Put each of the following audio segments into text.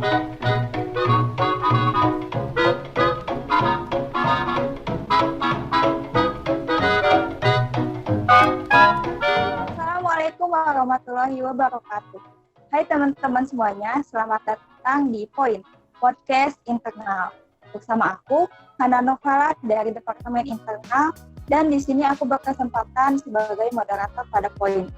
Assalamualaikum warahmatullahi wabarakatuh. Hai teman-teman semuanya, selamat datang di Point, podcast internal. Bersama aku, Hana Novala dari Departemen Internal, dan di sini aku berkesempatan sebagai moderator pada Point.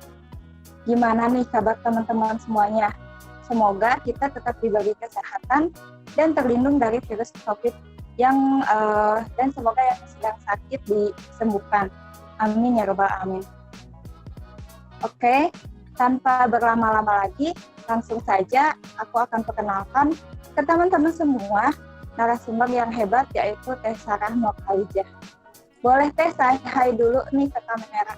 Gimana nih kabar teman-teman semuanya? Semoga kita tetap diberi kesehatan dan terlindung dari virus COVID dan semoga yang sedang sakit disembuhkan. Amin ya robbal alamin. Oke, tanpa berlama-lama lagi, langsung saja aku akan perkenalkan ke teman-teman semua narasumber yang hebat, yaitu Teh Sarah Nurhalizah. Boleh Teh saya hai dulu nih ke kamera.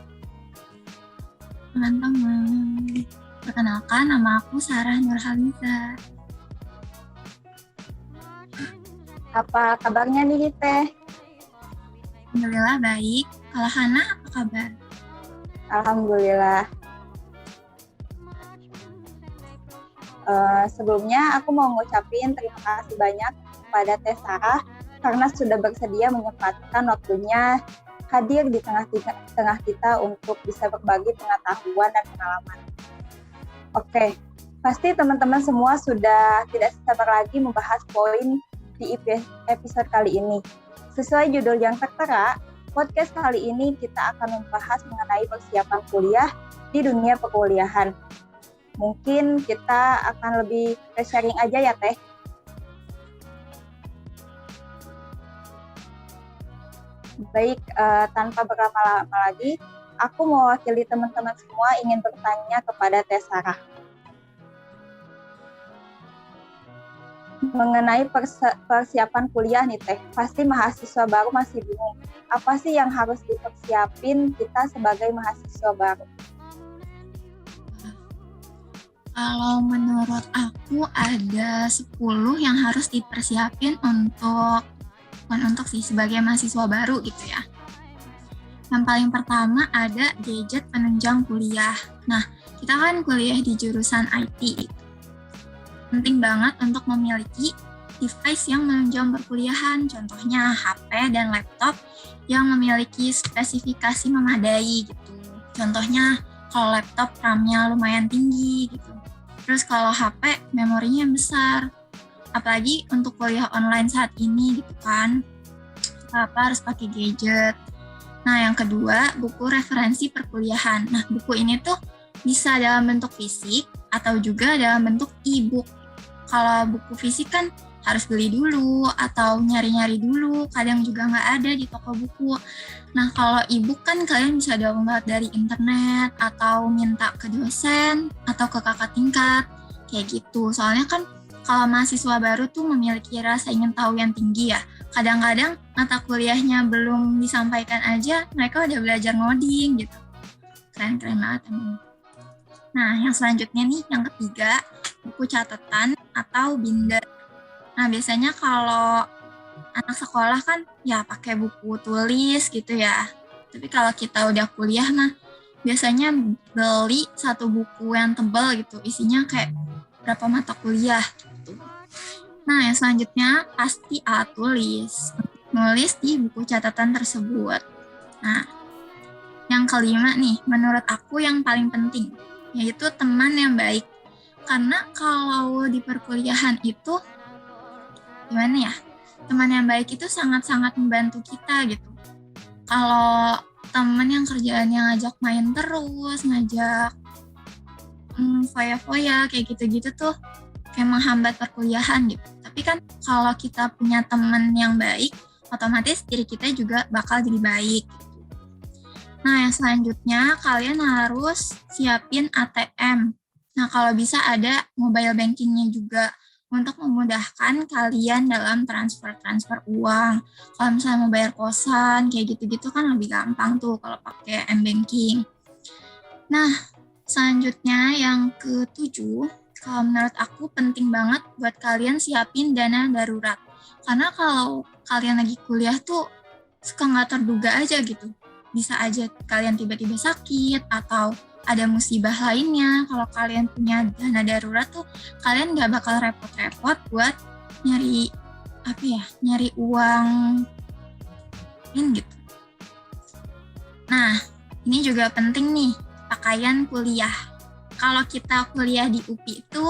Teman-teman, perkenalkan nama aku Sarah Nurhalizah. Apa kabarnya nih Teh? Alhamdulillah baik. Kalau Hana apa kabar? Alhamdulillah. Sebelumnya aku mau ngucapin terima kasih banyak kepada Teh Sarah karena sudah bersedia menyempatkan waktunya hadir di tengah kita untuk bisa berbagi pengetahuan dan pengalaman. Oke, pasti teman-teman semua sudah tidak sabar lagi membahas poin di episode kali ini. Sesuai judul yang tertera, podcast kali ini kita akan membahas mengenai persiapan kuliah di dunia perkuliahan. Mungkin kita akan lebih sharing aja ya Teh. Baik, tanpa berlama-lama lagi, aku mewakili teman-teman semua ingin bertanya kepada Teh Sarah. Mengenai persiapan kuliah nih Teh, pasti mahasiswa baru masih bingung. Apa sih yang harus dipersiapin kita sebagai mahasiswa baru? Kalau menurut aku ada 10 yang harus dipersiapin sebagai mahasiswa baru gitu ya. Yang paling pertama ada gadget penunjang kuliah. Nah, kita kan kuliah di jurusan IT. Penting banget untuk memiliki device yang menunjang perkuliahan, contohnya HP dan laptop yang memiliki spesifikasi memadai gitu. Contohnya kalau laptop RAM-nya lumayan tinggi gitu. Terus kalau HP memorinya besar. Apalagi untuk kuliah online saat ini gitu kan. Apa harus pakai gadget. Nah, yang kedua, buku referensi perkuliahan. Nah, buku ini tuh bisa dalam bentuk fisik atau juga dalam bentuk e-book. Kalau buku fisik kan harus beli dulu atau nyari-nyari dulu, kadang juga nggak ada di toko buku. Nah, kalau e-book kan kalian bisa download dari internet atau minta ke dosen atau ke kakak tingkat, kayak gitu. Soalnya kan kalau mahasiswa baru tuh memiliki rasa ingin tahu yang tinggi ya. Kadang-kadang mata kuliahnya belum disampaikan aja, mereka udah belajar ngoding gitu. Keren-keren banget emang. Nah, yang selanjutnya nih, yang ketiga, buku catatan atau binder. Nah, biasanya kalau anak sekolah kan ya pakai buku tulis gitu ya. Tapi kalau kita udah kuliah mah biasanya beli satu buku yang tebal gitu, isinya kayak berapa mata kuliah gitu. Nah, yang selanjutnya pasti alat tulis. Nulis di buku catatan tersebut. Nah, yang kelima nih, menurut aku yang paling penting, yaitu teman yang baik. Karena kalau di perkuliahan itu gimana ya, teman yang baik itu sangat-sangat membantu kita gitu. Kalau teman yang kerjaannya ngajak main terus, ngajak foya-foya kayak gitu-gitu tuh kayak menghambat perkuliahan gitu. Tapi kan kalau kita punya teman yang baik, otomatis diri kita juga bakal jadi baik gitu. Nah, yang selanjutnya kalian harus siapin ATM. Nah, kalau bisa ada mobile bankingnya juga untuk memudahkan kalian dalam transfer uang. Kalau misalnya mau bayar kosan, kayak gitu-gitu kan lebih gampang tuh kalau pakai M-Banking. Nah, selanjutnya yang ke-7, kalau menurut aku penting banget buat kalian siapin dana darurat. Karena kalau kalian lagi kuliah tuh suka nggak terduga aja gitu. Bisa aja kalian tiba-tiba sakit atau ada musibah lainnya, kalau kalian punya dana darurat tuh kalian nggak bakal repot-repot buat nyari uang gitu. Nah, ini juga penting nih, pakaian kuliah. Kalau kita kuliah di UPI itu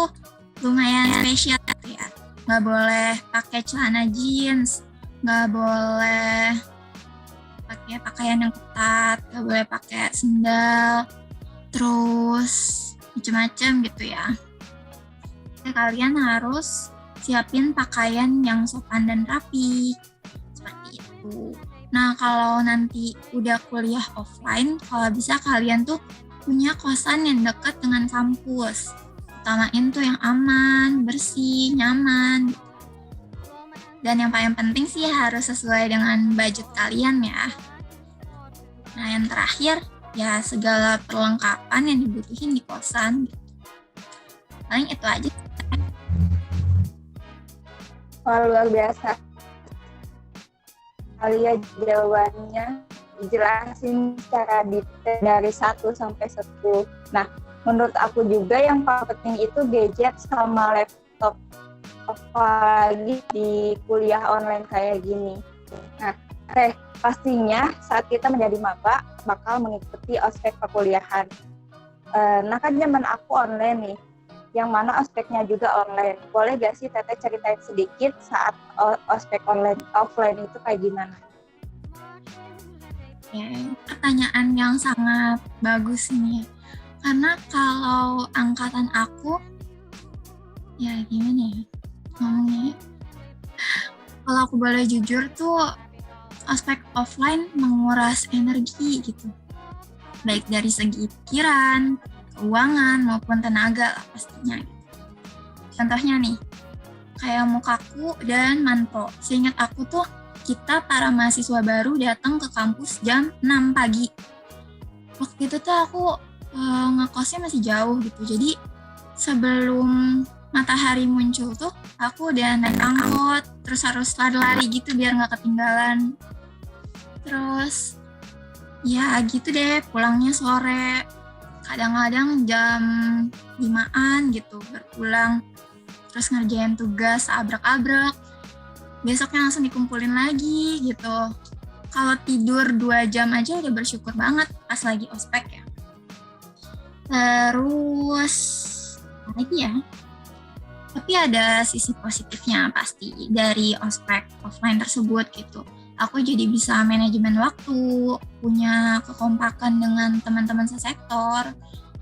lumayan spesial ya. Nggak boleh pakai celana jeans, nggak boleh pakai pakaian yang ketat, nggak boleh pakai sendal, terus macam-macam gitu ya. Kalian harus siapin pakaian yang sopan dan rapi, seperti itu. Nah, kalau nanti udah kuliah offline, kalau bisa kalian tuh punya kosan yang dekat dengan kampus. Utamain tuh yang aman, bersih, nyaman. Dan yang paling penting sih harus sesuai dengan budget kalian ya. Nah, yang terakhir, ya segala perlengkapan yang dibutuhin di kosan. Paling itu aja. Wah, luar biasa. Kalian jawabannya dijelasin secara detail dari 1 sampai 10. Nah, menurut aku juga yang paling penting itu gadget sama laptop, apalagi di kuliah online kayak gini. Nah, pastinya saat kita menjadi maba bakal mengikuti ospek perkuliahan. Nah kan zaman aku online nih, yang mana ospeknya juga online. Boleh gak sih Teteh ceritain sedikit saat ospek offline itu kayak gimana? Ya, pertanyaan yang sangat bagus ini ya. Karena kalau angkatan aku, ya gimana ya ngomongnya. Kalau aku boleh jujur tuh, ospek offline menguras energi gitu. Baik dari segi pikiran, keuangan, maupun tenaga lah pastinya. Contohnya nih, kayak Mukaku dan Manpro. Seingat aku tuh, kita para mahasiswa baru datang ke kampus jam 6 pagi. Waktu itu tuh aku ngekosnya masih jauh gitu. Jadi sebelum matahari muncul tuh, aku udah naik angkot, terus harus lari-lari gitu biar nggak ketinggalan. Terus ya gitu deh, pulangnya sore. Kadang-kadang jam 5-an gitu berpulang. Terus ngerjain tugas abrak-abrak. Besoknya langsung dikumpulin lagi gitu. Kalau tidur 2 jam aja udah bersyukur banget pas lagi ospek ya. Terus apa lagi ya? Tapi ada sisi positifnya pasti dari ospek offline tersebut gitu. Aku jadi bisa manajemen waktu, punya kekompakan dengan teman-teman sesektor.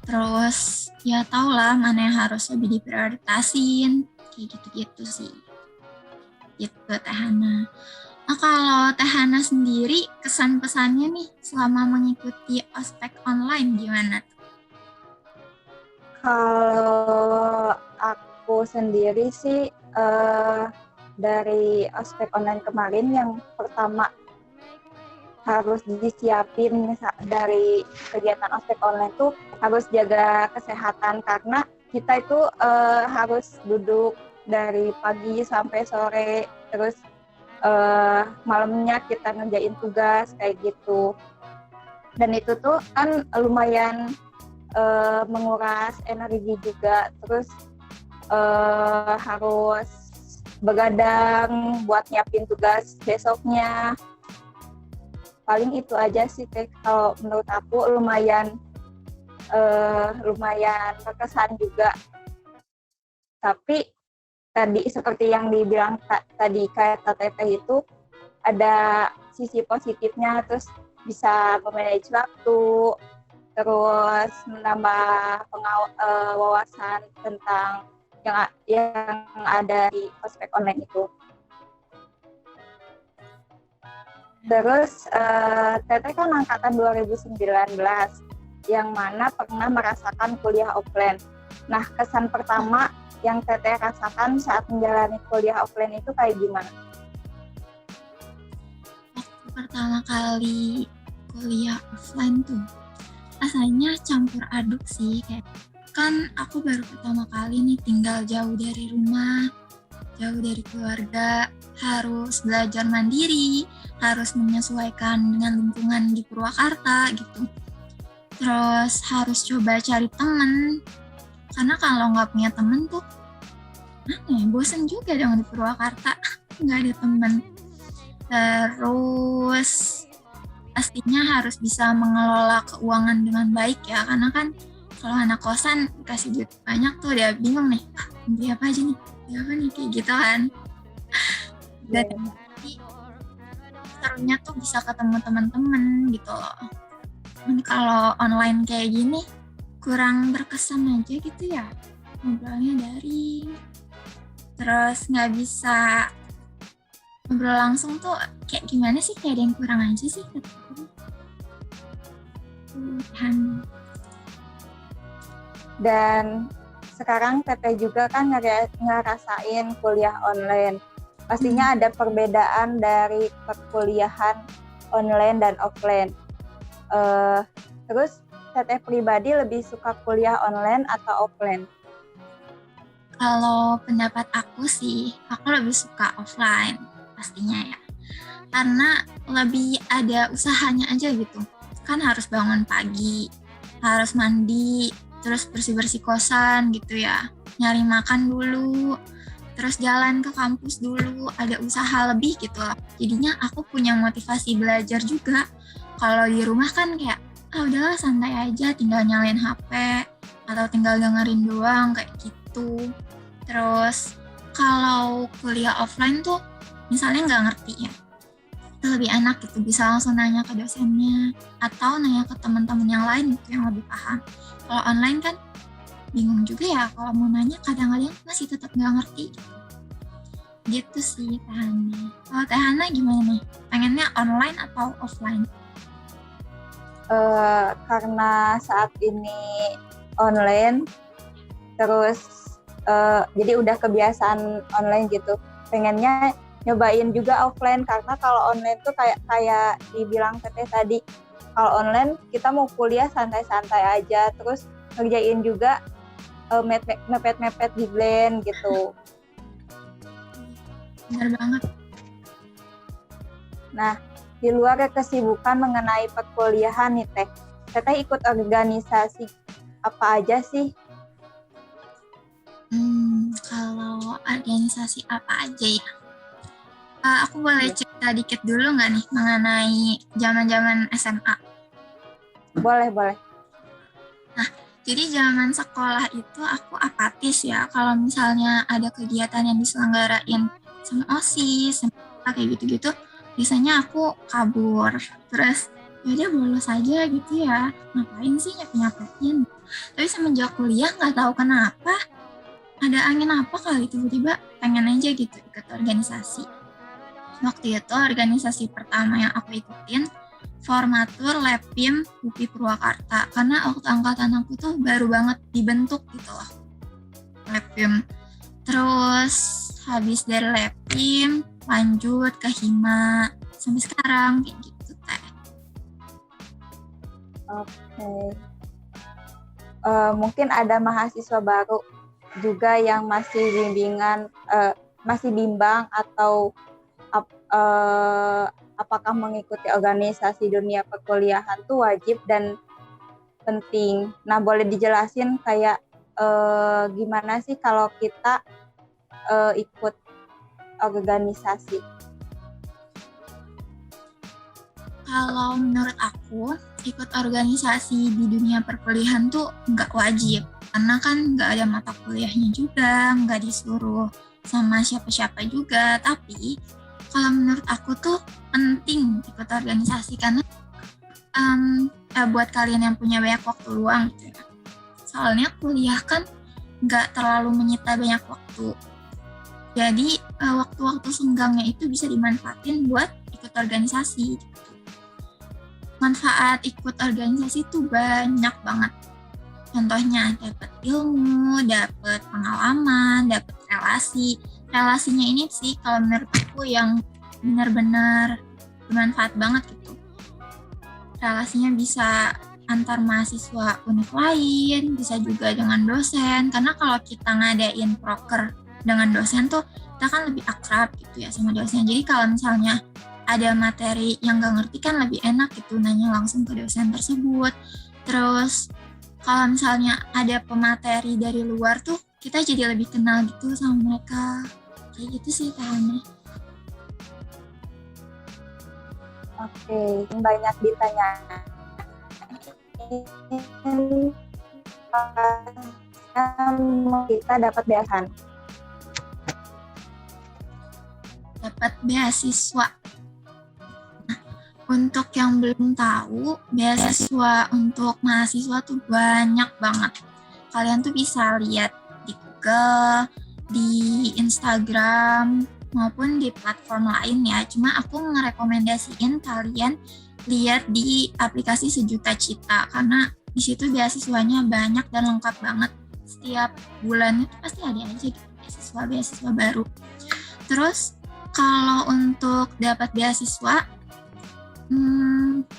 Terus ya tau lah mana yang harus lebih diprioritasin, kayak gitu-gitu sih. Gitu Teh Hana. Nah kalau Teh Hana sendiri kesan-pesannya nih selama mengikuti ospek online gimana? Kalau aku sendiri sih dari ospek online kemarin yang pertama harus disiapin dari kegiatan ospek online tuh harus jaga kesehatan karena kita itu harus duduk dari pagi sampai sore, terus malamnya kita ngerjain tugas kayak gitu. Dan itu tuh kan lumayan menguras energi juga, terus harus begadang buat nyiapin tugas besoknya. Paling itu aja sih Teh, kalau menurut aku lumayan berkesan juga. Tapi tadi seperti yang dibilang tadi kayak Teteh itu ada sisi positifnya, terus bisa memanage waktu, terus menambah wawasan tentang yang ada di ospek online itu. Terus Teteh kan angkatan 2019 yang mana pernah merasakan kuliah offline. Nah, kesan pertama yang Teteh rasakan saat menjalani kuliah offline itu kayak gimana? Waktu pertama kali kuliah offline tuh rasanya campur aduk sih, kayak kan aku baru pertama kali nih tinggal jauh dari rumah, jauh dari keluarga, harus belajar mandiri, harus menyesuaikan dengan lingkungan di Purwakarta gitu. Terus harus coba cari temen, karena kalau nggak punya temen tuh bosen juga dong di Purwakarta, nggak ada temen. Terus pastinya harus bisa mengelola keuangan dengan baik ya, karena kan kalau anak kosan kasih duit banyak tuh udah bingung nih, beli apa aja nih, beli apa nih, kayak gitu kan. Dan serunya tuh bisa ketemu teman-teman gitu loh. Kalau online kayak gini kurang berkesan aja gitu ya, ngobrolnya daring, terus nggak bisa ngobrol langsung tuh kayak gimana sih, kayak ada yang kurang aja sih kataku. Dan sekarang Teteh juga kan ngerasain kuliah online. Pastinya ada perbedaan dari perkuliahan online dan offline. Terus Teteh pribadi lebih suka kuliah online atau offline? Kalau pendapat aku sih, aku lebih suka offline pastinya ya. Karena lebih ada usahanya aja gitu. Kan harus bangun pagi, harus mandi, terus bersih-bersih kosan gitu ya. Nyari makan dulu, terus jalan ke kampus dulu, ada usaha lebih gitu loh. Jadinya aku punya motivasi belajar juga. Kalau di rumah kan kayak, udahlah santai aja, tinggal nyalain HP, atau tinggal dengerin doang kayak gitu. Terus kalau kuliah offline tuh misalnya nggak ngerti ya, itu lebih enak gitu, bisa langsung nanya ke dosennya atau nanya ke teman-teman yang lain gitu yang lebih paham. Kalau online kan bingung juga ya, kalau mau nanya kadang-kadang masih tetap nggak ngerti gitu sih Teh Hana. Kalau Teh Hana gimana nih, pengennya online atau offline? Karena saat ini online, terus jadi udah kebiasaan online gitu. Pengennya nyobain juga offline, karena kalau online tuh kayak dibilang Teteh tadi, kalau online kita mau kuliah santai-santai aja, terus ngerjain juga mepet-mepet di Blend gitu. Benar banget. Nah, di luar kesibukan mengenai perkuliahan nih Teteh ikut organisasi apa aja sih? Kalau organisasi apa aja ya? Aku boleh cerita dikit dulu nggak nih mengenai zaman-zaman SMA? Boleh. Nah, jadi zaman sekolah itu aku apatis ya. Kalau misalnya ada kegiatan yang diselenggarain sama OSIS, sama kayak gitu-gitu, biasanya aku kabur. Terus yaudah bolos aja gitu ya. Ngapain sih nyapain? Tapi semenjak kuliah nggak tahu kenapa, ada angin apa kali tiba-tiba pengen aja gitu ikut organisasi. Waktu itu organisasi pertama yang aku ikutin Formatur Lepim UPI Purwakarta, karena waktu angkatan aku tuh baru banget dibentuk gitu loh Lepim. Terus habis dari Lepim lanjut ke Hima sampai sekarang kayak gitu Teh. Oke. Mungkin ada mahasiswa baru juga yang masih bimbang atau apakah mengikuti organisasi dunia perkuliahan tuh wajib dan penting. Nah, boleh dijelasin kayak gimana sih kalau kita ikut organisasi? Kalau menurut aku, ikut organisasi di dunia perkuliahan tuh nggak wajib. Karena kan nggak ada mata kuliahnya juga, nggak disuruh sama siapa-siapa juga. Tapi kalau menurut aku tuh penting ikut organisasi, karena buat kalian yang punya banyak waktu luang gitu ya. Soalnya kuliah kan nggak terlalu menyita banyak waktu. Jadi waktu-waktu senggangnya itu bisa dimanfaatin buat ikut organisasi. Manfaat ikut organisasi tuh banyak banget. Contohnya dapat ilmu, dapat pengalaman, dapat relasi. Relasinya ini sih kalau menurut aku yang benar-benar bermanfaat banget gitu. Relasinya bisa antar mahasiswa univ lain, bisa juga dengan dosen. Karena kalau kita ngadain proker dengan dosen tuh kita kan lebih akrab gitu ya sama dosen. Jadi kalau misalnya ada materi yang gak ngerti kan lebih enak gitu nanya langsung ke dosen tersebut. Terus kalau misalnya ada pemateri dari luar tuh, kita jadi lebih kenal gitu sama mereka. Kayak gitu sih Hana. Oke, banyak ditanya. Kita dapat beasiswa. Dapat beasiswa. Nah, untuk yang belum tahu, beasiswa untuk mahasiswa tuh banyak banget. Kalian tuh bisa lihat di Google, di Instagram, maupun di platform lain ya. Cuma aku ngerekomendasiin kalian lihat di aplikasi Sejuta Cita, karena di situ beasiswanya banyak dan lengkap banget. Setiap bulan itu pasti ada aja gitu beasiswa baru. Terus kalau untuk dapat beasiswa,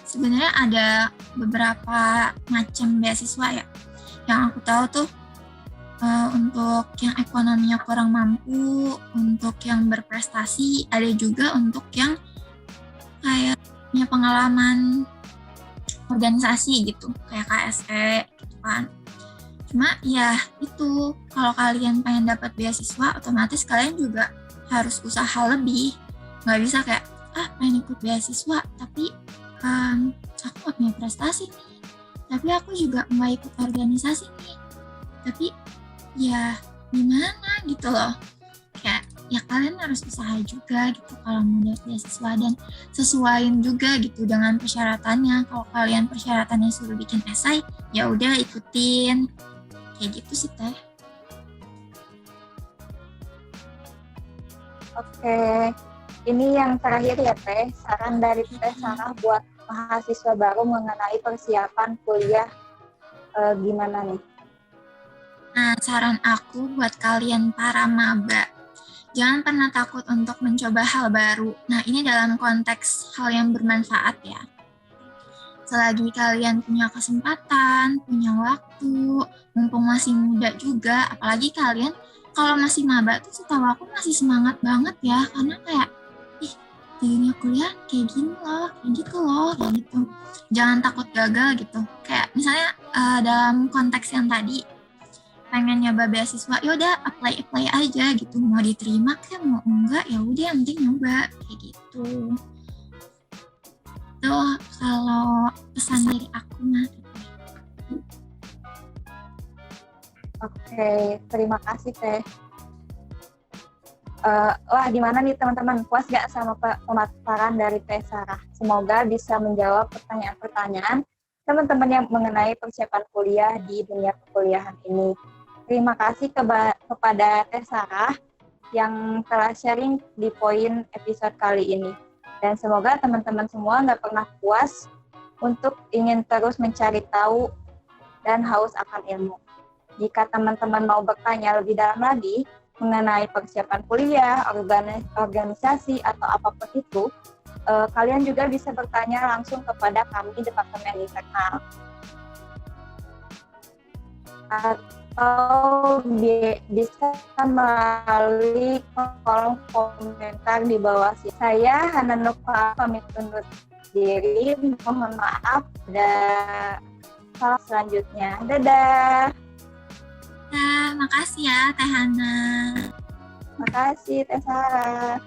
sebenarnya ada beberapa macam beasiswa ya. Yang aku tahu tuh untuk yang ekonominya kurang mampu, untuk yang berprestasi, ada juga untuk yang kayak punya pengalaman organisasi gitu, kayak KSE gitu kan. Cuma ya itu, kalau kalian pengen dapat beasiswa, otomatis kalian juga harus usaha lebih. Nggak bisa kayak, pengen ikut beasiswa, tapi aku nggak punya prestasi nih. Tapi aku juga nggak ikut organisasi nih. Tapi ya gimana gitu loh. Kayak ya kalian harus usaha juga gitu kalau mau dapat beasiswa, dan sesuaiin juga gitu dengan persyaratannya. Kalau kalian persyaratannya suruh bikin esai, ya udah ikutin. Kayak gitu sih Teh. Oke, ini yang terakhir ya Teh, saran dari Teh Sarah buat mahasiswa baru mengenai persiapan kuliah gimana nih? Nah, saran aku buat kalian para maba, jangan pernah takut untuk mencoba hal baru. Nah, ini dalam konteks hal yang bermanfaat ya. Selagi kalian punya kesempatan, punya waktu, mumpung masih muda juga, apalagi kalian kalau masih maba tuh setahu aku masih semangat banget ya, karena kayak, di dunia kuliah kayak gini loh, kayak gitu loh, kayak gitu. Jangan takut gagal gitu. Kayak misalnya dalam konteks yang tadi, pengen nyoba beasiswa, yaudah apply aja gitu, mau diterima kayak mau enggak, ya udah yang penting nyoba, kayak gitu. Tuh kalau pesan dari aku mah. Oke, terima kasih Teh. Wah, gimana nih teman-teman? Puas gak sama pemaparan dari Teh Sarah? Semoga bisa menjawab pertanyaan-pertanyaan teman-teman yang mengenai persiapan kuliah di dunia perkuliahan ini. Terima kasih kepada Teh Sarah yang telah sharing di poin episode kali ini. Dan semoga teman-teman semua nggak pernah puas untuk ingin terus mencari tahu dan haus akan ilmu. Jika teman-teman mau bertanya lebih dalam lagi mengenai persiapan kuliah, organisasi, atau apapun itu, kalian juga bisa bertanya langsung kepada kami Departemen Internal. Atau bisa melalui kolom komentar di bawah sini. Saya Hana Nova pamit undur diri. Mohon maaf dan salam selanjutnya. Dadah. Makasih ya Teh Hana. Makasih Teh Sarah.